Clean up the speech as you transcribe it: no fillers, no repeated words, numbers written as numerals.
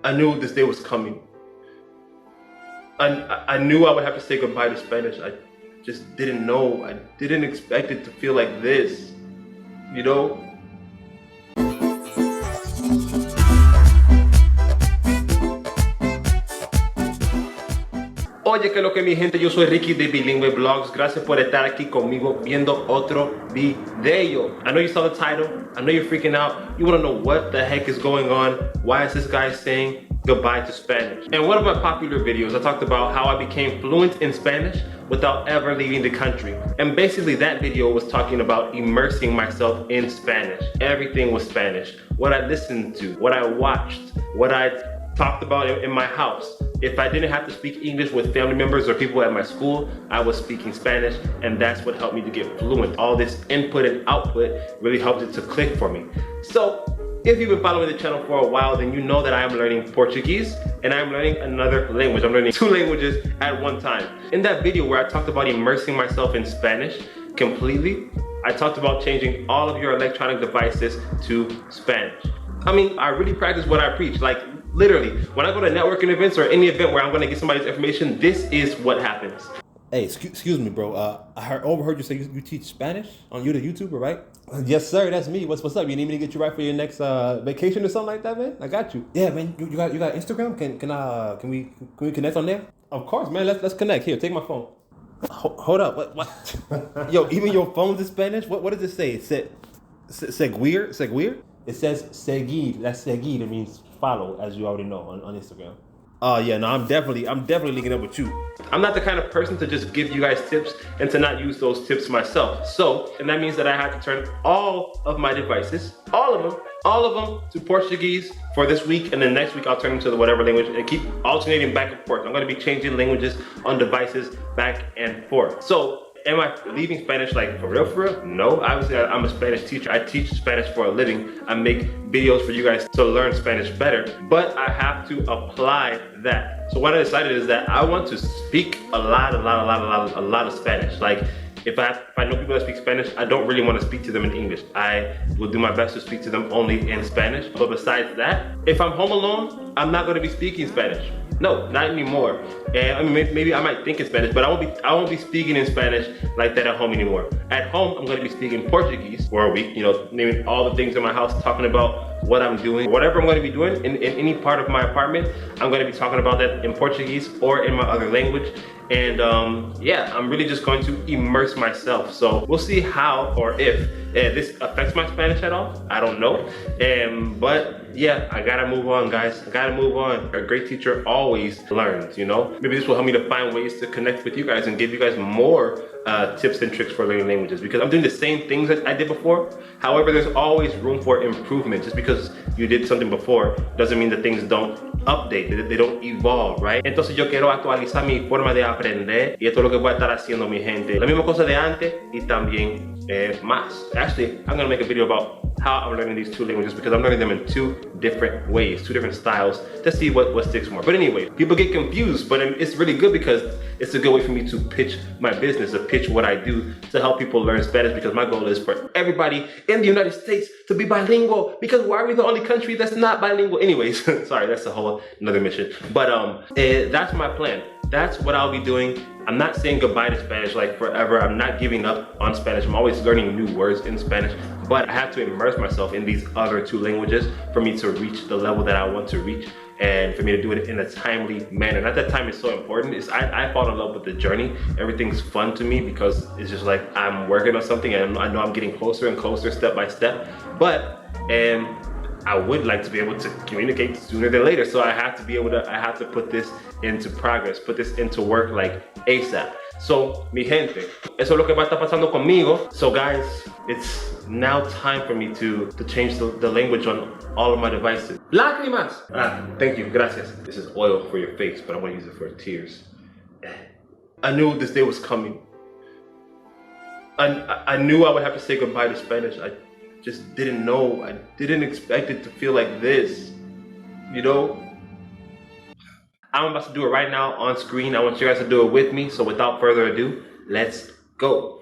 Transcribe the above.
I knew this day was coming. I knew I would have to say goodbye to Spanish. I just didn't know. I didn't expect it to feel like this, you know? Oye, que lo que mi gente, yo soy Ricky de Bilingüe Vlogs. Gracias por estar aquí conmigo viendo otro video. I know you saw the title. I know you're freaking out. You want to know what the heck is going on. Why is this guy saying goodbye to Spanish? In one of my popular videos, I talked about how I became fluent in Spanish without ever leaving the country. And basically that video was talking about immersing myself in Spanish. Everything was Spanish. What I listened to, what I watched, what I talked about in my house. If I didn't have to speak English with family members or people at my school, I was speaking Spanish, and that's what helped me to get fluent. All this input and output really helped it to click for me. So, if you've been following the channel for a while, then you know that I am learning Portuguese and I'm learning another language. I'm learning 2 languages at one time. In that video where I talked about immersing myself in Spanish completely, I talked about changing all of your electronic devices to Spanish. I mean, I really practice what I preach. Like, literally, when I go to networking events or any event where I'm gonna get somebody's information, this is what happens. Hey, excuse me, bro. I overheard you say you teach Spanish on you, the YouTuber, right? Yes, sir. That's me. What's up? You need me to get you right for your next vacation or something like that, man? I got you. Yeah, man. You got Instagram? Can we connect on there? Of course, man. Let's connect. Here, take my phone. Hold up. What? Yo, even your phone's in Spanish. What does it say? It said seguir. It says seguir. That's seguir. It means follow, as you already know on Instagram. Yeah, no, I'm definitely linking up with you. I'm not the kind of person to just give you guys tips and to not use those tips myself. So, and that means that I have to turn all of my devices, all of them to Portuguese for this week, and then next week I'll turn them to the whatever language and keep alternating back and forth. I'm gonna be changing languages on devices back and forth. So, am I leaving Spanish like for real? No, obviously I'm a Spanish teacher. I teach Spanish for a living. I make videos for you guys to learn Spanish better, but I have to apply that. So what I decided is that I want to speak a lot of Spanish. Like if I know people that speak Spanish, I don't really want to speak to them in English. I will do my best to speak to them only in Spanish. But besides that, if I'm home alone, I'm not going to be speaking Spanish. No, not anymore. And I mean, maybe I might think in Spanish, but I won't be speaking in Spanish like that at home anymore. At home, I'm going to be speaking Portuguese for a week, you know, naming all the things in my house, talking about what I'm doing, whatever I'm going to be doing in any part of my apartment. I'm going to be talking about that in Portuguese or in my other language. And yeah, I'm really just going to immerse myself. So we'll see how or if this affects my Spanish at all. I don't know. But yeah, I gotta move on, guys. I gotta move on. A great teacher always learns, you know? Maybe this will help me to find ways to connect with you guys and give you guys more tips and tricks for learning languages, because I'm doing the same things that I did before. However, there's always room for improvement. Just because you did something before doesn't mean that things don't update, they don't evolve, right? Entonces yo quiero actualizar mi forma de aprender y esto es lo que voy a estar haciendo, mi gente. La misma cosa de antes y también más. Actually, I'm gonna make a video about how I'm learning these 2 languages, because I'm learning them in 2 different ways, 2 different styles, to see what sticks more. But anyway, people get confused, but it's really good because it's a good way for me to pitch my business, to pitch what I do to help people learn Spanish, because my goal is for everybody in the United States to be bilingual, because why are we the only country that's not bilingual? Anyways, sorry, that's a whole another mission. But that's my plan. That's what I'll be doing. I'm not saying goodbye to Spanish like forever. I'm not giving up on Spanish. I'm always learning new words in Spanish, but I have to immerse myself in these other 2 languages for me to reach the level that I want to reach, and for me to do it in a timely manner. Not that time is so important. I fall in love with the journey. Everything's fun to me because it's just like I'm working on something and I know I'm getting closer and closer step by step. But I would like to be able to communicate sooner than later. So I have to put this into progress, put this into work like ASAP. So, mi gente, eso es lo que va a estar pasando conmigo. So guys, it's now time for me to change the language on all of my devices. Lágrimas! Thank you, gracias. This is oil for your face, but I'm gonna use it for tears. I knew this day was coming. I knew I would have to say goodbye to Spanish. I just didn't know. I didn't expect it to feel like this, you know? I'm about to do it right now on screen. I want you guys to do it with me. So without further ado, let's go.